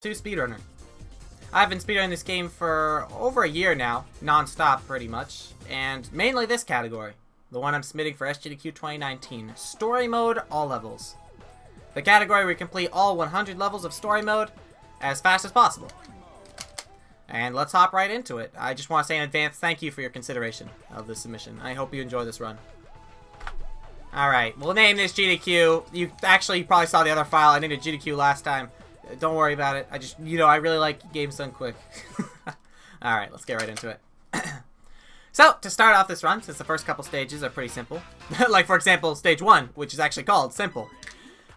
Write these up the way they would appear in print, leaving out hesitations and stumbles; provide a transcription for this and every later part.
To speedrunner. I've been speedrunning this game for over a year now, non-stop pretty much, and mainly this category, the one I'm submitting for SGDQ 2019, Story Mode, all levels. The category where we complete all 100 levels of Story Mode as fast as possible. And let's hop right into it. I just want to say in advance, thank you for your consideration of this submission. I hope you enjoy this run. Alright, we'll name this GDQ. You probably saw the other file. I named it GDQ last time. Don't worry about it. I really like games done quick. Alright, let's get right into it. So, to start off this run, since the first couple stages are pretty simple, like for example, stage 1, which is actually called Simple,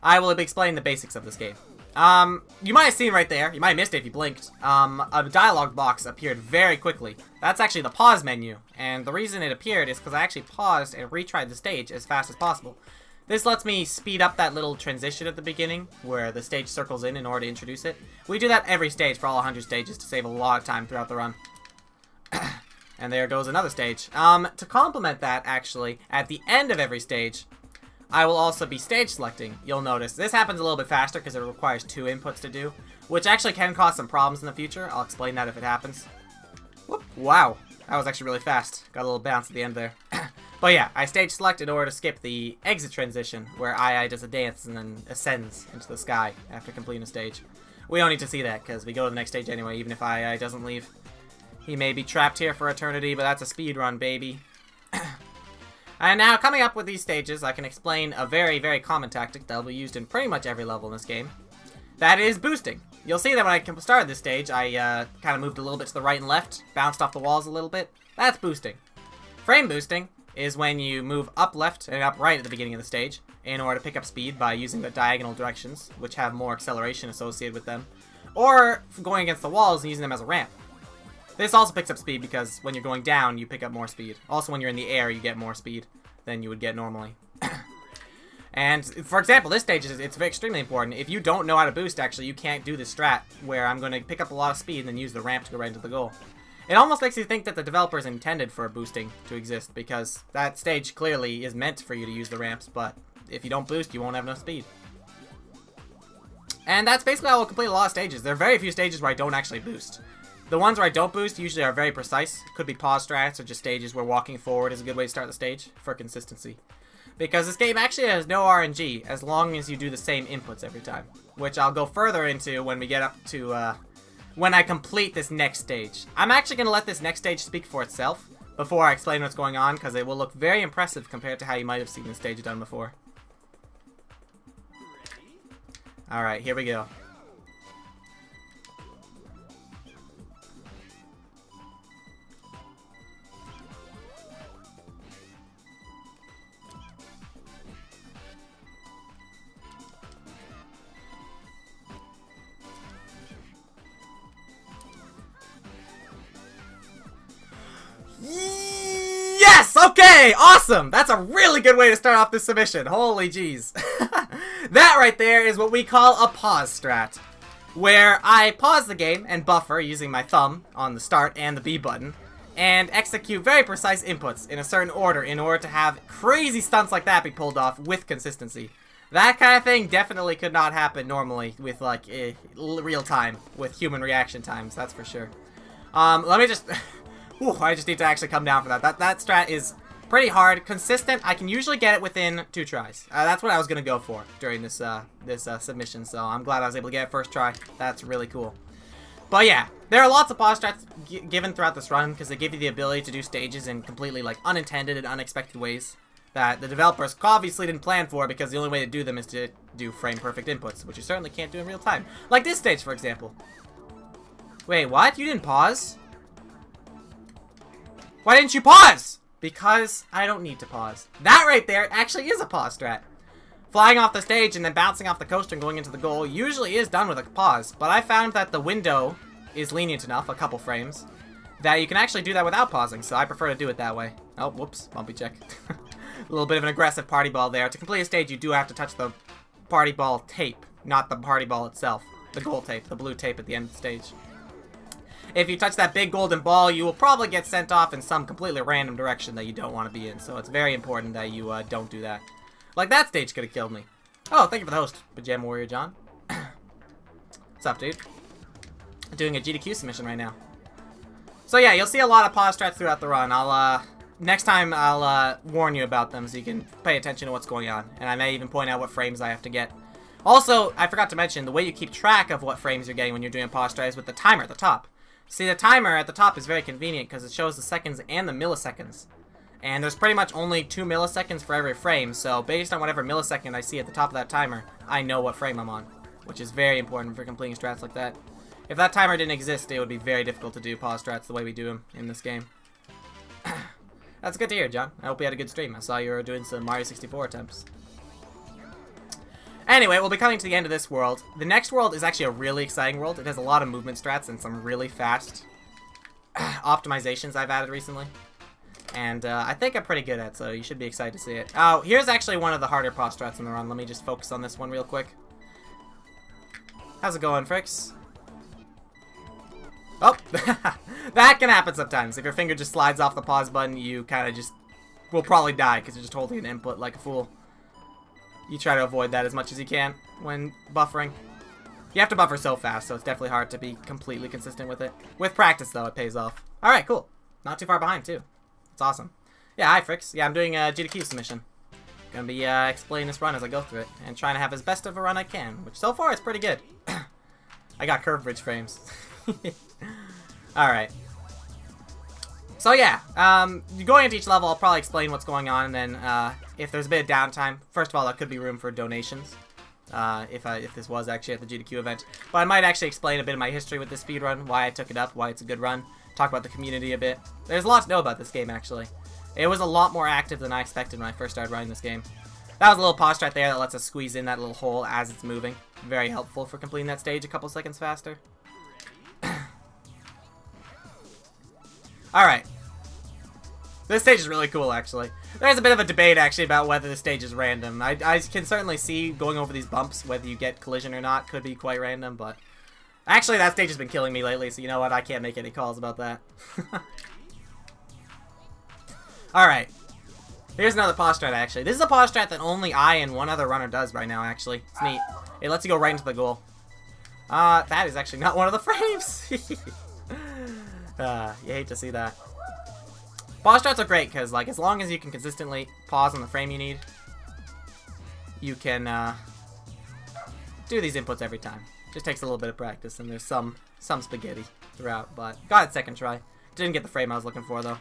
I will be explaining the basics of this game. You might have seen right there, you might have missed it if you blinked, a dialogue box appeared very quickly. That's actually the pause menu, and the reason it appeared is because I actually paused and retried the stage as fast as possible. This lets me speed up that little transition at the beginning, where the stage circles in order to introduce it. We do that every stage for all 100 stages to save a lot of time throughout the run. And there goes another stage. To complement that, actually, at the end of every stage, I will also be stage selecting. You'll notice this happens a little bit faster because it requires 2 inputs to do, which actually can cause some problems in the future. I'll explain that if it happens. Whoop. Wow, that was actually really fast. Got a little bounce at the end there. But yeah, I stage select in order to skip the exit transition, where II does a dance and then ascends into the sky after completing a stage. We don't need to see that, because we go to the next stage anyway, even if II doesn't leave. He may be trapped here for eternity, but that's a speed run, baby. And now, coming up with these stages, I can explain a very, very common tactic that will be used in pretty much every level in this game. That is boosting. You'll see that when I started this stage, I kind of moved a little bit to the right and left, bounced off the walls a little bit. That's boosting. Frame boosting is when you move up left and up right at the beginning of the stage in order to pick up speed by using the diagonal directions, which have more acceleration associated with them, or going against the walls and using them as a ramp. This also picks up speed because when you're going down, you pick up more speed. Also, when you're in the air, you get more speed than you would get normally. And, for example, this stage, it's extremely important. If you don't know how to boost, actually, you can't do this strat where I'm going to pick up a lot of speed and then use the ramp to go right into the goal. It almost makes you think that the developers intended for boosting to exist, because that stage clearly is meant for you to use the ramps, but if you don't boost, you won't have enough speed. And that's basically how we'll complete a lot of stages. There are very few stages where I don't actually boost. The ones where I don't boost usually are very precise. Could be pause strats or just stages where walking forward is a good way to start the stage for consistency. Because this game actually has no RNG as long as you do the same inputs every time, which I'll go further into when we get up to when I complete this next stage. I'm actually going to let this next stage speak for itself before I explain what's going on, because it will look very impressive compared to how you might have seen this stage done before. Alright, here we go. Yes! Okay! Awesome! That's a really good way to start off this submission. Holy jeez. That right there is what we call a pause strat, where I pause the game and buffer using my thumb on the start and the B button, and execute very precise inputs in a certain order in order to have crazy stunts like that be pulled off with consistency. That kind of thing definitely could not happen normally with, like, real time, with human reaction times, that's for sure. Let me just... Ooh, I just need to actually come down for that. That strat is pretty hard. Consistent, I can usually get it within 2 tries. That's what I was going to go for during this submission, so I'm glad I was able to get it first try. That's really cool. But yeah, there are lots of pause strats given throughout this run because they give you the ability to do stages in completely like unintended and unexpected ways that the developers obviously didn't plan for, because the only way to do them is to do frame-perfect inputs, which you certainly can't do in real time. Like this stage, for example. Wait, what? You didn't pause? Why didn't you pause? Because I don't need to pause. That right there actually is a pause strat. Flying off the stage and then bouncing off the coaster and going into the goal usually is done with a pause, but I found that the window is lenient enough, a couple frames, that you can actually do that without pausing, so I prefer to do it that way. Oh, whoops, bumpy check. A little bit of an aggressive party ball there. To complete a stage, you do have to touch the party ball tape, not the party ball itself. The goal tape, the blue tape at the end of the stage. If you touch that big golden ball, you will probably get sent off in some completely random direction that you don't want to be in. So it's very important that you don't do that. Like that stage could have killed me. Oh, thank you for the host, Pajama Warrior John. What's up, dude? doing a GDQ submission right now. So yeah, you'll see a lot of pause strats throughout the run. Next time I'll warn you about them so you can pay attention to what's going on. And I may even point out what frames I have to get. Also, I forgot to mention, the way you keep track of what frames you're getting when you're doing a pause strat is with the timer at the top. See, the timer at the top is very convenient because it shows the seconds and the milliseconds. And there's pretty much only 2 milliseconds for every frame, so based on whatever millisecond I see at the top of that timer, I know what frame I'm on, which is very important for completing strats like that. If that timer didn't exist, it would be very difficult to do pause strats the way we do them in this game. That's good to hear, John. I hope you had a good stream. I saw you were doing some Mario 64 attempts. Anyway, we'll be coming to the end of this world. The next world is actually a really exciting world. It has a lot of movement strats and some really fast optimizations I've added recently. And I think I'm pretty good at, so you should be excited to see it. Oh, here's actually one of the harder pause strats in the run. Let me just focus on this one real quick. How's it going, Fricks? Oh, that can happen sometimes. If your finger just slides off the pause button, you kind of just will probably die because you're just holding an input like a fool. You try to avoid that as much as you can when buffering. You have to buffer so fast, so it's definitely hard to be completely consistent with it. With practice, though, it pays off. Alright, cool. Not too far behind, too. It's awesome. Yeah, hi, Fricks. Yeah, I'm doing a GDQ submission. Gonna be explaining this run as I go through it, and trying to have as best of a run I can, which so far is pretty good. I got curve bridge frames. Alright. So yeah, going into each level, I'll probably explain what's going on, and then if there's a bit of downtime, first of all, there could be room for donations, if this was actually at the GDQ event. But I might actually explain a bit of my history with this speedrun, why I took it up, why it's a good run, talk about the community a bit. There's a lot to know about this game, actually. It was a lot more active than I expected when I first started running this game. That was a little pause strat there that lets us squeeze in that little hole as it's moving. Very helpful for completing that stage a couple seconds faster. Alright. This stage is really cool, actually. There's a bit of a debate, actually, about whether the stage is random. I can certainly see going over these bumps, whether you get collision or not, could be quite random, but... Actually, that stage has been killing me lately, so you know what? I can't make any calls about that. Alright. Here's another pause strat, actually. This is a pause strat that only I and one other runner does right now, actually. It's neat. It lets you go right into the goal. That is actually not one of the frames! You hate to see that. Pause strats are great, because, like, as long as you can consistently pause on the frame you need, you can, do these inputs every time. Just takes a little bit of practice, and there's some spaghetti throughout, but got it second try. Didn't get the frame I was looking for, though.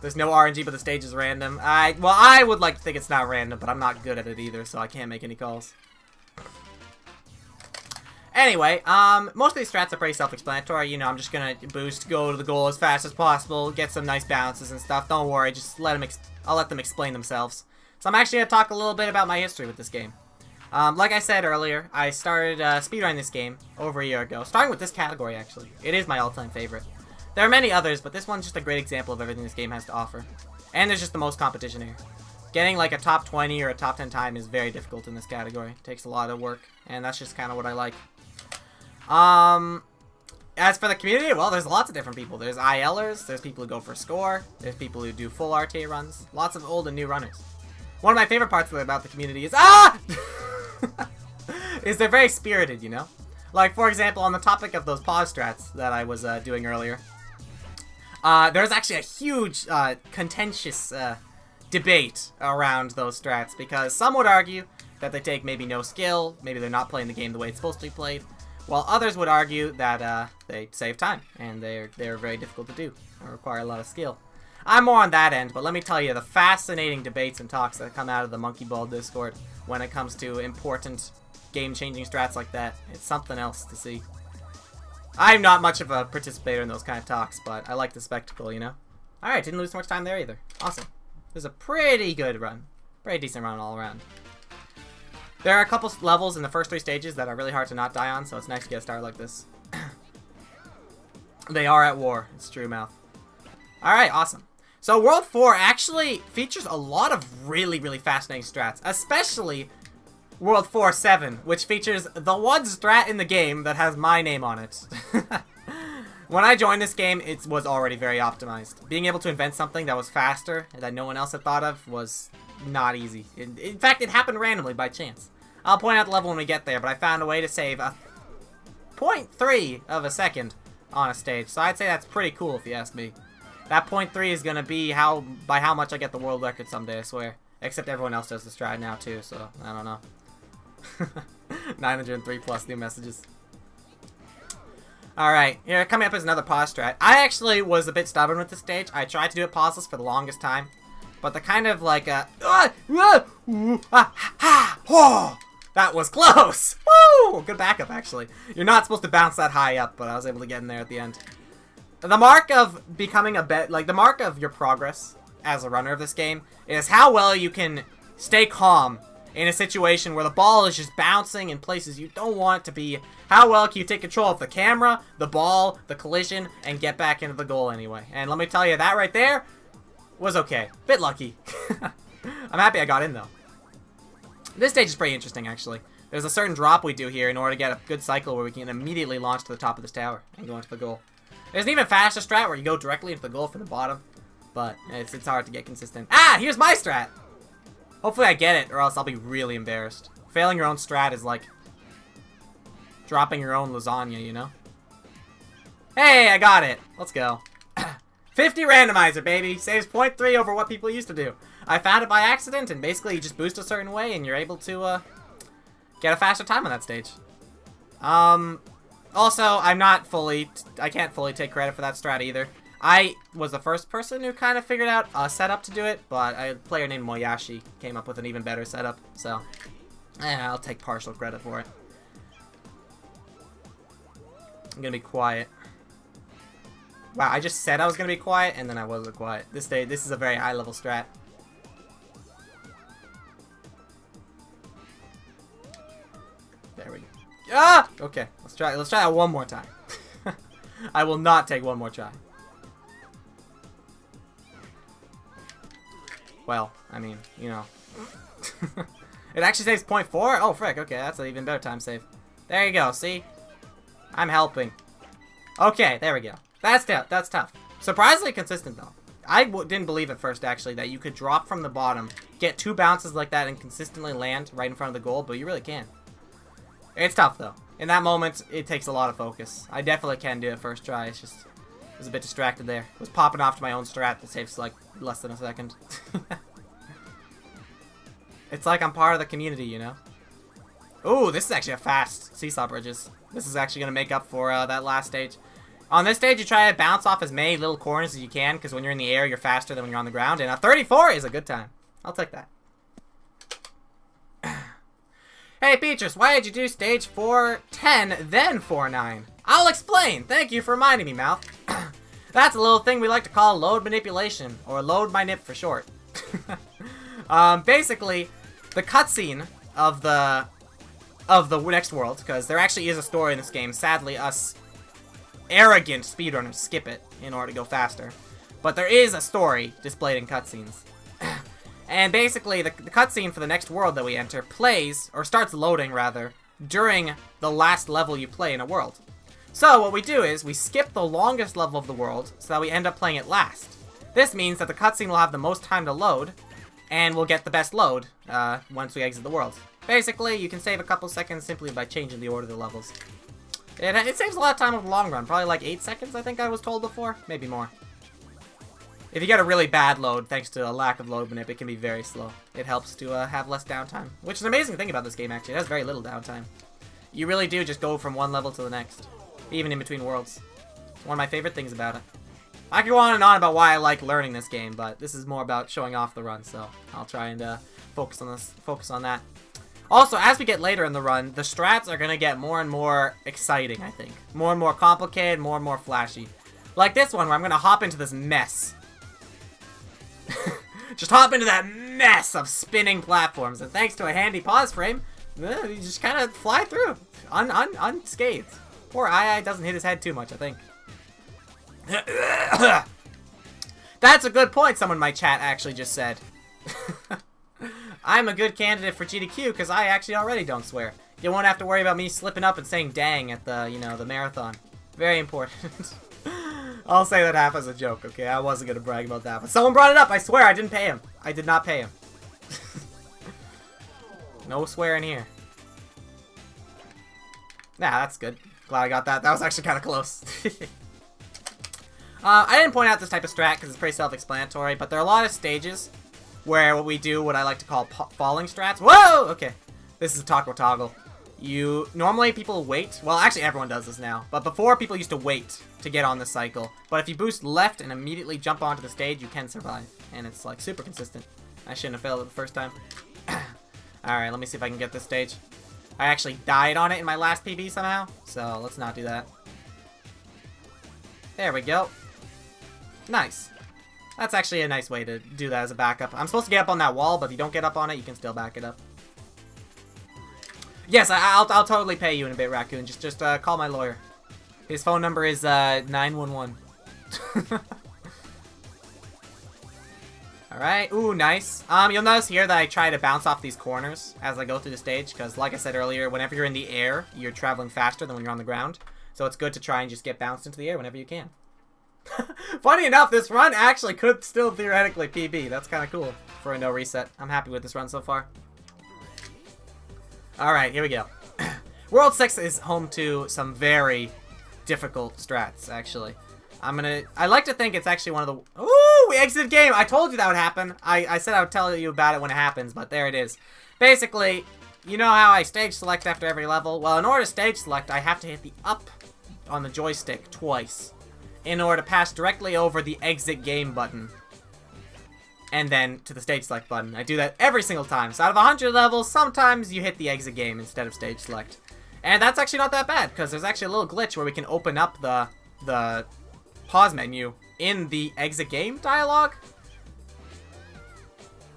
There's no RNG, but the stage is random. Well, I would like to think it's not random, but I'm not good at it either, so I can't make any calls. Anyway, most of these strats are pretty self-explanatory. You know, I'm just gonna boost, go to the goal as fast as possible, get some nice bounces and stuff. Don't worry, just I'll let them explain themselves. So I'm actually gonna talk a little bit about my history with this game. Like I said earlier, I started speedrunning this game over a year ago, starting with this category, actually. It is my all-time favorite. There are many others, but this one's just a great example of everything this game has to offer. And there's just the most competition here. Getting like a top 20 or a top 10 time is very difficult in this category. It takes a lot of work, and that's just kind of what I like. As for the community, well, there's lots of different people. There's ILers, there's people who go for score, there's people who do full RTA runs, lots of old and new runners. One of my favorite parts about the community is, is they're very spirited, you know? Like, for example, on the topic of those pause strats that I was doing earlier, there's actually a huge, contentious debate around those strats, because some would argue that they take maybe no skill, maybe they're not playing the game the way it's supposed to be played, while others would argue that they save time, and they're very difficult to do, and require a lot of skill. I'm more on that end, but let me tell you, the fascinating debates and talks that come out of the Monkey Ball Discord when it comes to important game-changing strats like that, it's something else to see. I'm not much of a participator in those kind of talks, but I like the spectacle, you know? Alright, didn't lose much time there either. Awesome. This is a pretty good run. Pretty decent run all around. There are a couple levels in the first 3 stages that are really hard to not die on, so it's nice to get a start like this. They are at war. It's true, mouth. Alright, awesome. So World 4 actually features a lot of really fascinating strats, especially World 4-7, which features the one strat in the game that has my name on it. When I joined this game, it was already very optimized. Being able to invent something that was faster, that no one else had thought of, was not easy. In fact, it happened randomly by chance. I'll point out the level when we get there, but I found a way to save a 0.3 of a second on a stage. So I'd say that's pretty cool if you ask me. That 0.3 is going to be by how much I get the world record someday, I swear. Except everyone else does the strat now too, so I don't know. 903 plus new messages. Alright, here coming up is another pause strat. I actually was a bit stubborn with this stage. I tried to do it pauseless for the longest time. But the kind of like that was close! Woo! Good backup, actually. You're not supposed to bounce that high up, but I was able to get in there at the end. The mark of becoming the mark of your progress as a runner of this game is how well you can stay calm in a situation where the ball is just bouncing in places you don't want it to be. How well can you take control of the camera, the ball, the collision, and get back into the goal anyway? And let me tell you, that right there was okay. Bit lucky. I'm happy I got in, though. This stage is pretty interesting, actually. There's a certain drop we do here in order to get a good cycle where we can immediately launch to the top of this tower and go into the goal. There's an even faster strat where you go directly into the goal from the bottom, but it's hard to get consistent. Ah, here's my strat! Hopefully I get it, or else I'll be really embarrassed. Failing your own strat is like dropping your own lasagna, you know? Hey, I got it! Let's go. 50 randomizer, baby! Saves 0.3 over what people used to do. I found it by accident, and basically you just boost a certain way, and you're able to get a faster time on that stage. Also, I can't fully take credit for that strat either. I was the first person who kind of figured out a setup to do it, but a player named Moyashi came up with an even better setup, so I'll take partial credit for it. I'm gonna be quiet. Wow, I just said I was gonna be quiet, and then I wasn't quiet. This is a very high-level strat. There we go. Ah! Okay, let's try that one more time. I will not take one more try. Well, I mean, you know. It actually saves 0.4? Oh, frick. Okay, that's an even better time save. There you go, see? I'm helping. Okay, there we go. That's tough. That's tough. Surprisingly consistent, though. I didn't believe at first, actually, that you could drop from the bottom, get 2 bounces like that, and consistently land right in front of the goal, but you really can. It's tough, though. In that moment, it takes a lot of focus. I definitely can do it first try. It's just, I was a bit distracted there. I was popping off to my own strat that saves, like, less than a second. It's like I'm part of the community, you know? Ooh, this is actually a fast seesaw bridges. This is actually going to make up for that last stage. On this stage, you try to bounce off as many little corners as you can, because when you're in the air, you're faster than when you're on the ground, and a 34 is a good time. I'll take that. Hey, Peaches, why did you do stage 4-10, then 4-9? I'll explain. Thank you for reminding me, Mouth. That's a little thing we like to call load manipulation, or load my nip for short. Basically, the cutscene of the next world, because there actually is a story in this game. Sadly, us arrogant speedrunners skip it in order to go faster. But there is a story displayed in cutscenes. And basically, the cutscene for the next world that we enter plays, or starts loading rather, during the last level you play in a world. So what we do is, we skip the longest level of the world, so that we end up playing it last. This means that the cutscene will have the most time to load, and we'll get the best load once we exit the world. Basically, you can save a couple seconds simply by changing the order of the levels. It saves a lot of time in the long run, probably like 8 seconds I think I was told before, maybe more. If you get a really bad load, thanks to a lack of load manip, it can be very slow. It helps to have less downtime, which is an amazing thing about this game, actually. It has very little downtime. You really do just go from one level to the next, even in between worlds. It's one of my favorite things about it. I could go on and on about why I like learning this game, but this is more about showing off the run, so I'll try and focus on that. Also, as we get later in the run, the strats are going to get more and more exciting, I think. More and more complicated, more and more flashy. Like this one, where I'm going to hop into this mess. Just hop into that mess of spinning platforms, and thanks to a handy pause frame, you just kind of fly through, unscathed. Poor II doesn't hit his head too much, I think. That's a good point, someone in my chat actually just said. I'm a good candidate for GDQ because I actually already don't swear. You won't have to worry about me slipping up and saying dang at the, the marathon. Very important. I'll say that half as a joke, okay? I wasn't going to brag about that. But someone brought it up. I swear I didn't pay him. I did not pay him. No swearing here. Yeah, that's good. Glad I got that. That was actually kind of close. I didn't point out this type of strat because it's pretty self-explanatory, but there are a lot of stages where what we do, what I like to call falling strats. Whoa! Okay. This is a taco toggle. Normally people wait. Well, actually everyone does this now. But before, people used to wait to get on the cycle. But if you boost left and immediately jump onto the stage, you can survive. And it's like super consistent. I shouldn't have failed it the first time. Alright, let me see if I can get this stage. I actually died on it in my last PB somehow. So let's not do that. There we go. Nice. That's actually a nice way to do that as a backup. I'm supposed to get up on that wall, but if you don't get up on it, you can still back it up. Yes, I'll totally pay you in a bit, Raccoon. Just call my lawyer. His phone number is 911. Alright. Ooh, nice. You'll notice here that I try to bounce off these corners as I go through the stage, because like I said earlier, whenever you're in the air, you're traveling faster than when you're on the ground. So it's good to try and just get bounced into the air whenever you can. Funny enough, this run actually could still theoretically PB. That's kind of cool for a no reset. I'm happy with this run so far. Alright, here we go. World 6 is home to some very difficult strats, actually. I like to think it's actually one of the... Ooh, we exited game! I told you that would happen. I said I would tell you about it when it happens, but there it is. Basically, you know how I stage select after every level? Well, in order to stage select, I have to hit the up on the joystick twice in order to pass directly over the exit game button. And then to the stage select button. I do that every single time. So out of 100 levels, sometimes you hit the exit game instead of stage select. And that's actually not that bad, because there's actually a little glitch where we can open up the pause menu in the exit game dialogue.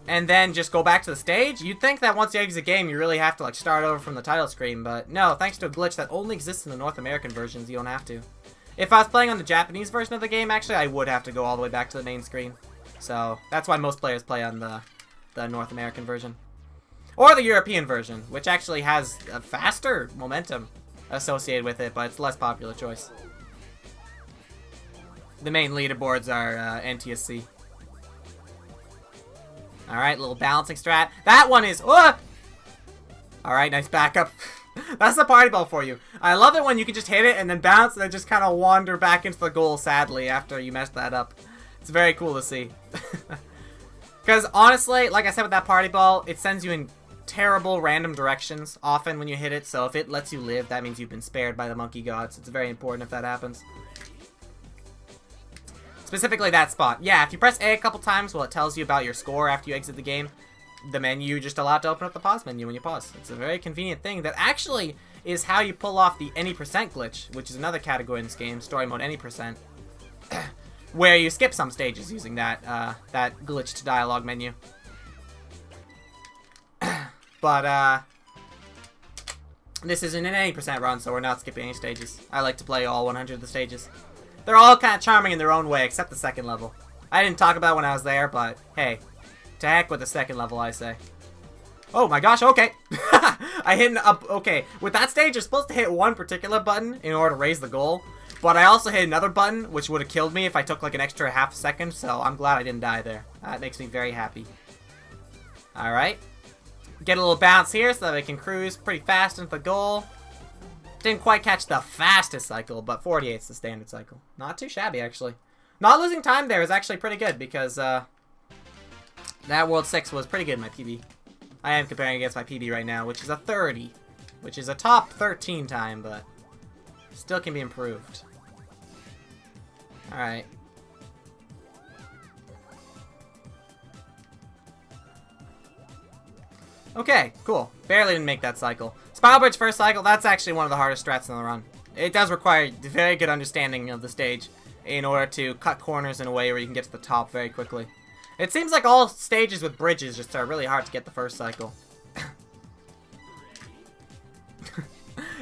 And then just go back to the stage. You'd think that once you exit game, you really have to like start over from the title screen. But no, thanks to a glitch that only exists in the North American versions, you don't have to. If I was playing on the Japanese version of the game, actually, I would have to go all the way back to the main screen. So that's why most players play on the North American version. Or the European version, which actually has a faster momentum associated with it, but it's a less popular choice. The main leaderboards are NTSC. Alright, little balancing strat. That one is... Alright, nice backup. That's the party ball for you. I love it when you can just hit it and then bounce and then just kind of wander back into the goal, sadly, after you messed that up. It's very cool to see. Because honestly, like I said with that party ball, it sends you in terrible random directions often when you hit it. So if it lets you live, that means you've been spared by the monkey gods. It's very important if that happens. Specifically that spot. Yeah, if you press A a couple times while it tells you about your score after you exit the game, the menu just allowed to open up the pause menu when you pause. It's a very convenient thing that actually is how you pull off the any percent glitch, which is another category in this game, story mode any percent, where you skip some stages using that that glitched dialogue menu. But this isn't an any percent run, so we're not skipping any stages. I like to play all 100 of the stages. They're all kind of charming in their own way, except the second level. I didn't talk about it when I was there, but hey, to heck with the second level, I say. Oh my gosh, okay. I hit an up, okay. With that stage, you're supposed to hit one particular button in order to raise the goal. But I also hit another button, which would have killed me if I took like an extra half a second, so I'm glad I didn't die there. That makes me very happy. Alright. Get a little bounce here so that I can cruise pretty fast into the goal. Didn't quite catch the fastest cycle, but 48 is the standard cycle. Not too shabby, actually. Not losing time there is actually pretty good, because that World 6 was pretty good in my PB. I am comparing against my PB right now, which is a 30. Which is a top 13 time, but still can be improved. Alright. Okay, cool. Barely didn't make that cycle. Spiral Bridge first cycle, that's actually one of the hardest strats in the run. It does require very good understanding of the stage in order to cut corners in a way where you can get to the top very quickly. It seems like all stages with bridges just are really hard to get the first cycle.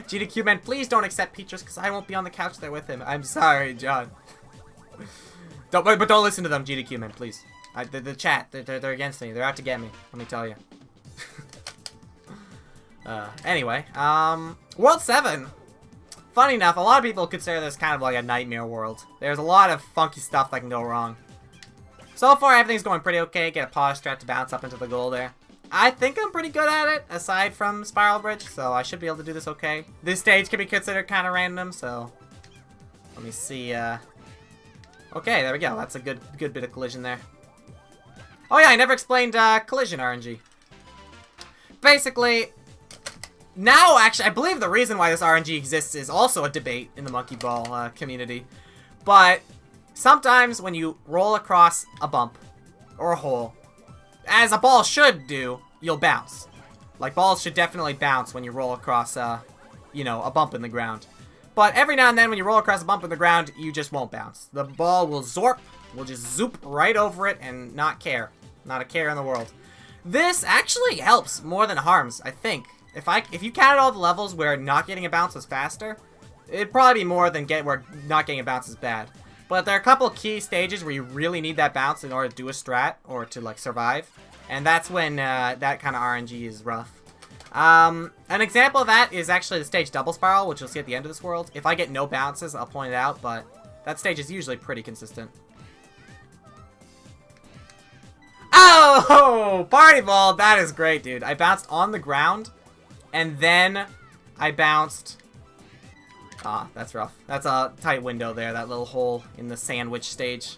GDQ man, please don't accept Peaches because I won't be on the couch there with him. I'm sorry, John. But don't listen to them, GDQ man, please. The chat, they're against me. They're out to get me. Let me tell you. Anyway, World 7. Funny enough, a lot of people consider this kind of like a nightmare world. There's a lot of funky stuff that can go wrong. So far, everything's going pretty okay. Get a pause strat to bounce up into the goal there. I think I'm pretty good at it, aside from Spiral Bridge, so I should be able to do this okay. This stage can be considered kind of random, so let me see. Okay, there we go. That's a good bit of collision there. Oh yeah, I never explained collision RNG. Basically, now actually, I believe the reason why this RNG exists is also a debate in the Monkey Ball community. But sometimes when you roll across a bump or a hole, as a ball should do, you'll bounce. Like, balls should definitely bounce when you roll across, you know, a bump in the ground. But every now and then when you roll across a bump in the ground, you just won't bounce. The ball will zorp, will just zoop right over it and not care. Not a care in the world. This actually helps more than harms, I think. If you counted all the levels where not getting a bounce was faster, it'd probably be more than where not getting a bounce is bad. But there are a couple of key stages where you really need that bounce in order to do a strat or to like survive. And that's when that kind of RNG is rough. An example of that is actually the stage Double Spiral, which you'll see at the end of this world. If I get no bounces, I'll point it out, but that stage is usually pretty consistent. Oh! Party Ball! That is great, dude. I bounced on the ground, and then I bounced... Ah, that's rough. That's a tight window there, that little hole in the sandwich stage.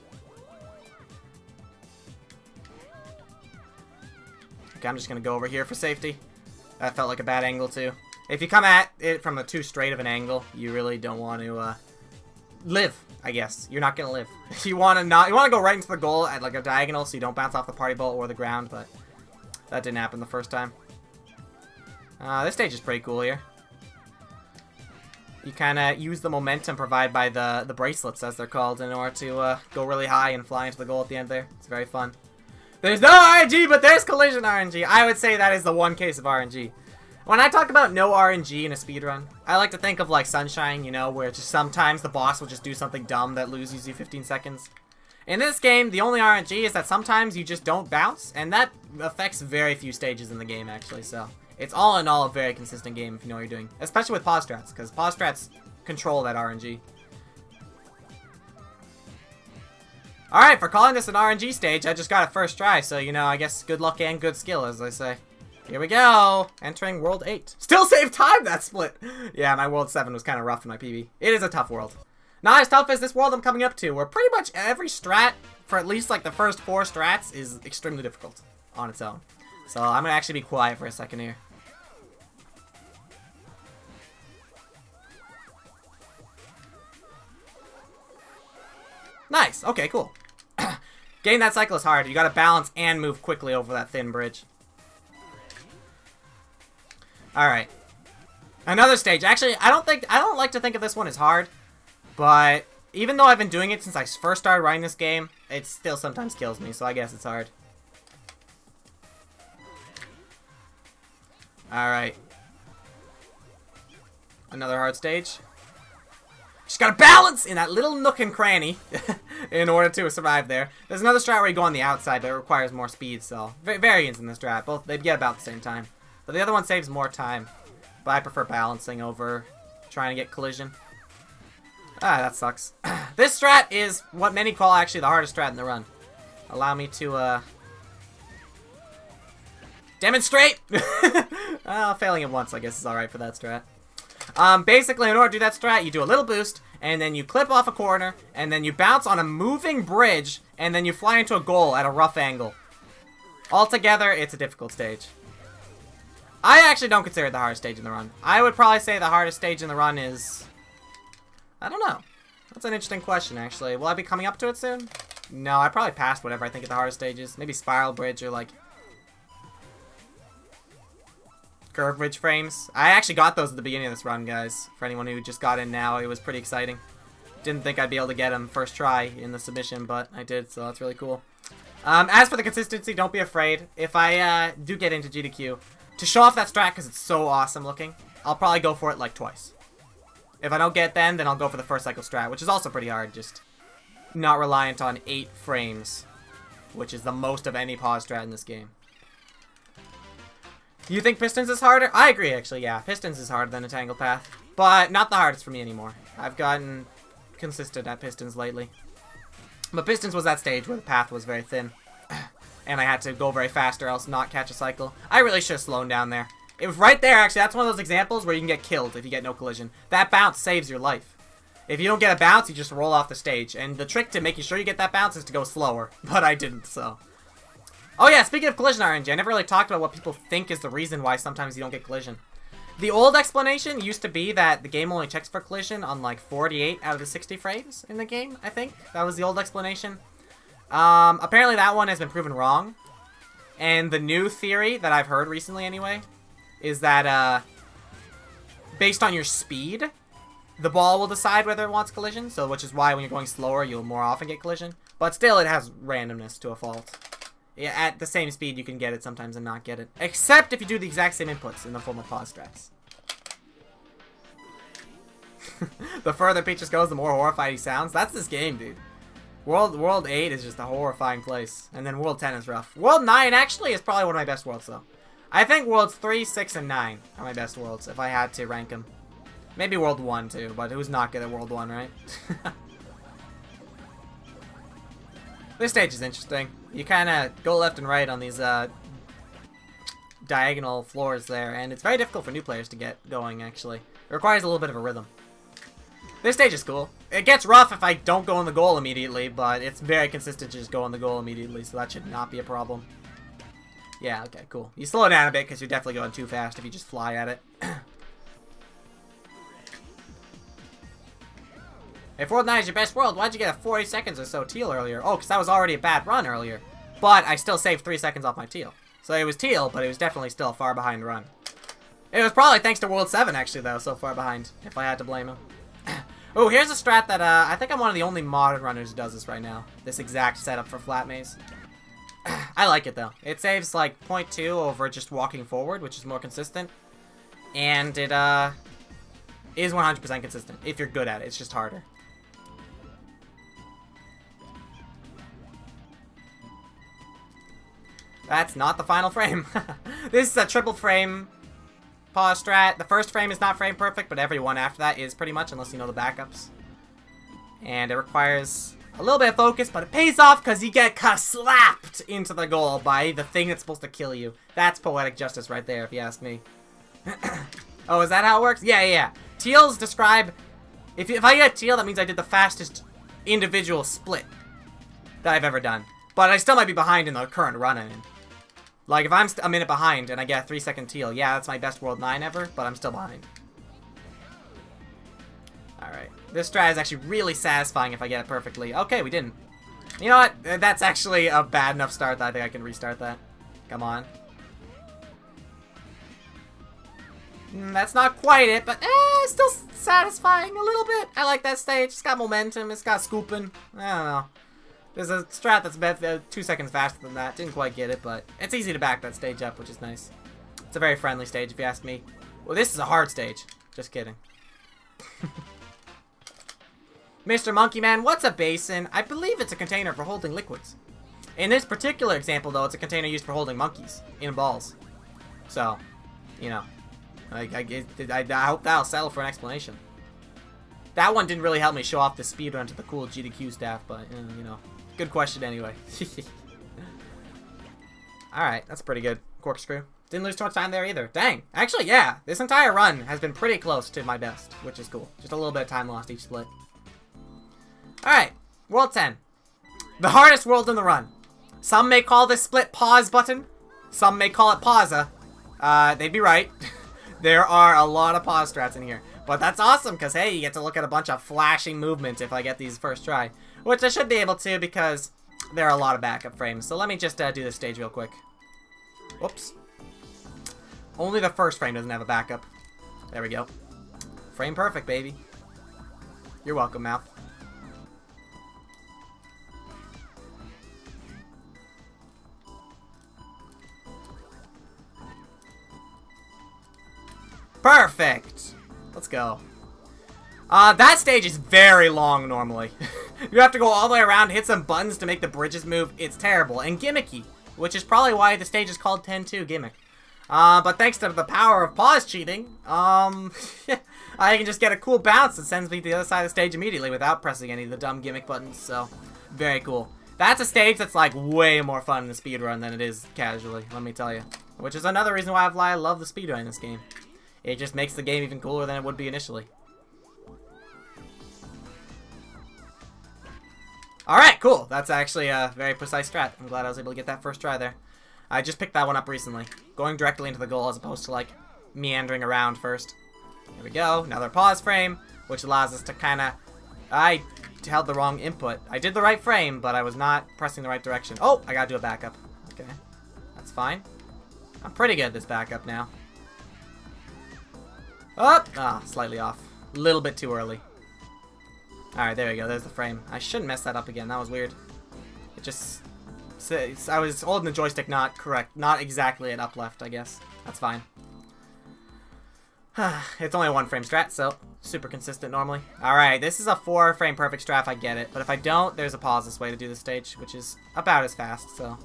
Okay, I'm just gonna go over here for safety. That felt like a bad angle, too. If you come at it from a too straight of an angle, you really don't want to, live, I guess. You're not gonna live. You wanna go right into the goal at, like, a diagonal so you don't bounce off the party ball or the ground, but that didn't happen the first time. This stage is pretty cool here. You kind of use the momentum provided by the bracelets, as they're called, in order to go really high and fly into the goal at the end there. It's very fun. There's no RNG, but there's collision RNG. I would say that is the one case of RNG. When I talk about no RNG in a speedrun, I like to think of like Sunshine, you know, where just sometimes the boss will just do something dumb that loses you 15 seconds. In this game, the only RNG is that sometimes you just don't bounce, and that affects very few stages in the game, actually, so... It's all in all a very consistent game if you know what you're doing. Especially with pause strats, because pause strats control that RNG. Alright, for calling this an RNG stage, I just got it first try, so, you know, I guess good luck and good skill, as I say. Here we go! Entering World 8. Still save time, that split! Yeah, my World 7 was kind of rough in my PB. It is a tough world. Not as tough as this world I'm coming up to, where pretty much every strat, for at least, like, the first 4 strats, is extremely difficult on its own. So, I'm gonna actually be quiet for a second here. Nice. Okay, cool. Getting that cycle is hard. You gotta balance and move quickly over that thin bridge. Alright. Another stage. Actually, I don't like to think of this one as hard, but even though I've been doing it since I first started writing this game, it still sometimes kills me, so I guess it's hard. Alright. Another hard stage. Just gotta balance in that little nook and cranny in order to survive there. There's another strat where you go on the outside, but it requires more speed, so... Variants in this strat. Both, they get about the same time. But the other one saves more time. But I prefer balancing over trying to get collision. Ah, that sucks. This strat is what many call actually the hardest strat in the run. Allow me to, demonstrate! Failing it once, I guess, is alright for that strat. Basically, in order to do that strat, you do a little boost, and then you clip off a corner, and then you bounce on a moving bridge, and then you fly into a goal at a rough angle. Altogether, it's a difficult stage. I actually don't consider it the hardest stage in the run. I would probably say the hardest stage in the run is... I don't know. That's an interesting question, actually. Will I be coming up to it soon? No, I probably passed whatever I think of the hardest stages. Maybe Spiral Bridge or, like... Curve Bridge frames. I actually got those at the beginning of this run, guys. For anyone who just got in now, it was pretty exciting. Didn't think I'd be able to get them first try in the submission, but I did, so that's really cool. As for the consistency, don't be afraid. If I do get into GDQ, to show off that strat because it's so awesome looking, I'll probably go for it like twice. If I don't get it then I'll go for the first cycle strat, which is also pretty hard, just not reliant on 8 frames, which is the most of any pause strat in this game. You think Pistons is harder? I agree, actually, yeah. Pistons is harder than a Tangle Path, but not the hardest for me anymore. I've gotten consistent at Pistons lately. But Pistons was that stage where the path was very thin. and I had to go very fast or else not catch a cycle. I really should have slowed down there. It was right there, actually. That's one of those examples where you can get killed if you get no collision. That bounce saves your life. If you don't get a bounce, you just roll off the stage. And the trick to making sure you get that bounce is to go slower. But I didn't, so. Oh yeah, speaking of collision RNG, I never really talked about what people think is the reason why sometimes you don't get collision. The old explanation used to be that the game only checks for collision on like 48 out of the 60 frames in the game, I think. That was the old explanation. Apparently that one has been proven wrong. And the new theory that I've heard recently anyway is that based on your speed, the ball will decide whether it wants collision. So which is why when you're going slower, you'll more often get collision. But still, it has randomness to a fault. Yeah, at the same speed, you can get it sometimes and not get it. Except if you do the exact same inputs in the form of pause strats. The further Peaches goes, the more horrified he sounds. That's this game, dude. World 8 is just a horrifying place. And then World 10 is rough. World 9 actually is probably one of my best worlds, though. I think Worlds 3, 6, and 9 are my best worlds, if I had to rank them. Maybe World 1, too, but who's not good at World 1, right? This stage is interesting. You kind of go left and right on these diagonal floors there, and it's very difficult for new players to get going, actually. It requires a little bit of a rhythm. This stage is cool. It gets rough if I don't go in the goal immediately, but it's very consistent to just go in the goal immediately, so that should not be a problem. Yeah, okay, cool. You slow down a bit because you're definitely going too fast if you just fly at it. If World 9 is your best world, why'd you get a 40 seconds or so teal earlier? Oh, because that was already a bad run earlier. But I still saved 3 seconds off my teal. So it was teal, but it was definitely still a far behind run. It was probably thanks to World 7, actually, though, so far behind, if I had to blame him. Oh, here's a strat that I think I'm one of the only modern runners who does this right now. This exact setup for flat maze. I like it, though. It saves, like, 0.2 over just walking forward, which is more consistent. And it is 100% consistent, if you're good at it. It's just harder. That's not the final frame. This is a triple frame pause strat. The first frame is not frame perfect, but every one after that is pretty much, unless you know the backups. And it requires a little bit of focus, but it pays off because you get slapped into the goal by the thing that's supposed to kill you. That's poetic justice right there, if you ask me. Oh, is that how it works? Yeah. Teals describe... If I get teal, that means I did the fastest individual split that I've ever done. But I still might be behind in the current run I'm in. Like, if I'm a minute behind and I get a 3-second teal, yeah, that's my best World 9 ever, but I'm still behind. Alright. This strat is actually really satisfying if I get it perfectly. Okay, we didn't. You know what? That's actually a bad enough start that I think I can restart that. Come on. That's not quite it, but still satisfying a little bit. I like that stage. It's got momentum. It's got scooping. I don't know. There's a strat that's about 2 seconds faster than that. Didn't quite get it, but it's easy to back that stage up, which is nice. It's a very friendly stage, if you ask me. Well, this is a hard stage. Just kidding. Mr. Monkey Man, what's a basin? I believe it's a container for holding liquids. In this particular example, though, it's a container used for holding monkeys in balls. So, you know, I hope that'll settle for an explanation. That one didn't really help me show off the speedrun to the cool GDQ staff, but, you know, good question anyway. Alright, that's pretty good. Corkscrew. Didn't lose too much time there either. Dang. Actually, yeah, this entire run has been pretty close to my best, which is cool. Just a little bit of time lost each split. Alright, World 10. The hardest world in the run. Some may call this split pause button. Some may call it pausa. They'd be right. There are a lot of pause strats in here. But that's awesome, because, hey, you get to look at a bunch of flashing movements if I get these first try. Which I should be able to, because there are a lot of backup frames. So let me just do this stage real quick. Whoops. Only the first frame doesn't have a backup. There we go. Frame perfect, baby. You're welcome, Mouth. Perfect! Let's go. That stage is very long normally. You have to go all the way around, hit some buttons to make the bridges move. It's terrible and gimmicky, which is probably why the stage is called 10-2 gimmick. But thanks to the power of pause cheating, I can just get a cool bounce that sends me to the other side of the stage immediately without pressing any of the dumb gimmick buttons, so very cool. That's a stage that's like way more fun in the speedrun than it is casually, let me tell you. Which is another reason why I love the speedrun in this game. It just makes the game even cooler than it would be initially. Alright, cool. That's actually a very precise strat. I'm glad I was able to get that first try there. I just picked that one up recently. Going directly into the goal as opposed to, like, meandering around first. There we go. Another pause frame, which allows us to kind of... I held the wrong input. I did the right frame, but I was not pressing the right direction. Oh, I gotta do a backup. Okay. That's fine. I'm pretty good at this backup now. Oh! Ah, slightly off. A little bit too early. Alright, there we go. There's the frame. I shouldn't mess that up again. That was weird. It just... I was holding the joystick not correct. Not exactly at up left, I guess. That's fine. It's only a 1 frame strat, so super consistent normally. Alright, this is a 4 frame perfect strat if I get it. But if I don't, there's a pauseless way to do this stage, which is about as fast, so...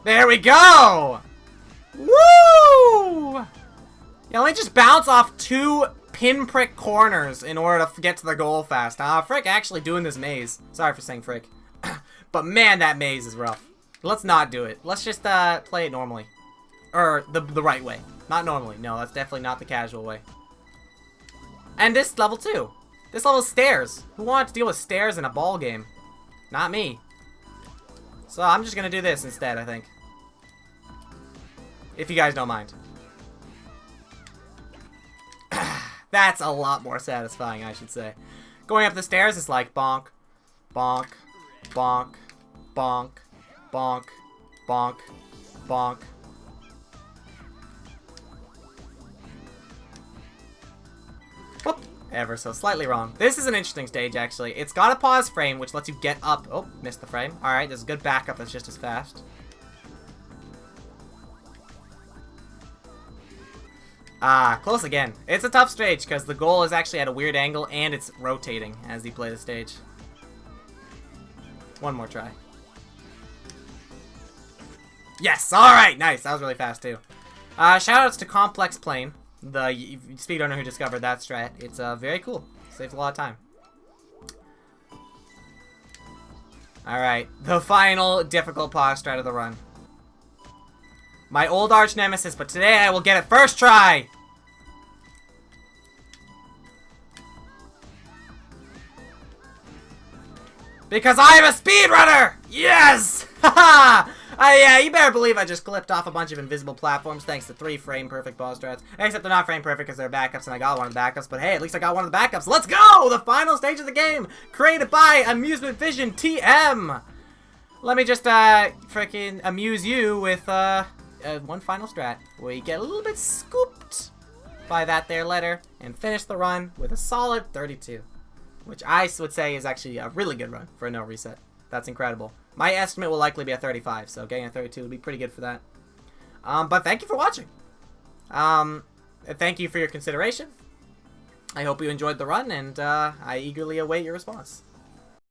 There we go! Woo! You only just bounce off 2 pinprick corners in order to get to the goal fast. Frick actually doing this maze. Sorry for saying frick. But man, that maze is rough. Let's not do it. Let's just play it normally. Or the right way. Not normally. No, that's definitely not the casual way. And this level too. This level is stairs. Who wanted to deal with stairs in a ball game? Not me. So I'm just going to do this instead, I think. If you guys don't mind. That's a lot more satisfying, I should say. Going up the stairs is like bonk, bonk, bonk, bonk, bonk, bonk, bonk. Whoop. Ever so slightly wrong. This is an interesting stage, actually. It's got a pause frame, which lets you get up. Oh, missed the frame. Alright, there's a good backup that's just as fast. Ah, close again. It's a tough stage because the goal is actually at a weird angle and it's rotating as you play the stage. One more try. Yes! Alright! Nice! That was really fast too. Shoutouts to Complex Plane, the speedrunner who discovered that strat. It's very cool. Saves a lot of time. Alright, the final difficult pause strat of the run. My old arch nemesis, but today I will get it first try! Because I am a speedrunner! Yes! Haha! Yeah, you better believe I just clipped off a bunch of invisible platforms thanks to 3 frame perfect pause strats. Except they're not frame perfect because they're backups and I got one of the backups. But hey, at least I got one of the backups. Let's go! The final stage of the game! Created by Amusement Vision TM! Let me just freaking amuse you with one final strat where you get a little bit scooped by that there letter and finish the run with a solid 32. Which I would say is actually a really good run for a no reset. That's incredible. My estimate will likely be a 35, so getting a 32 would be pretty good for that. But thank you for watching. Thank you for your consideration. I hope you enjoyed the run, and I eagerly await your response.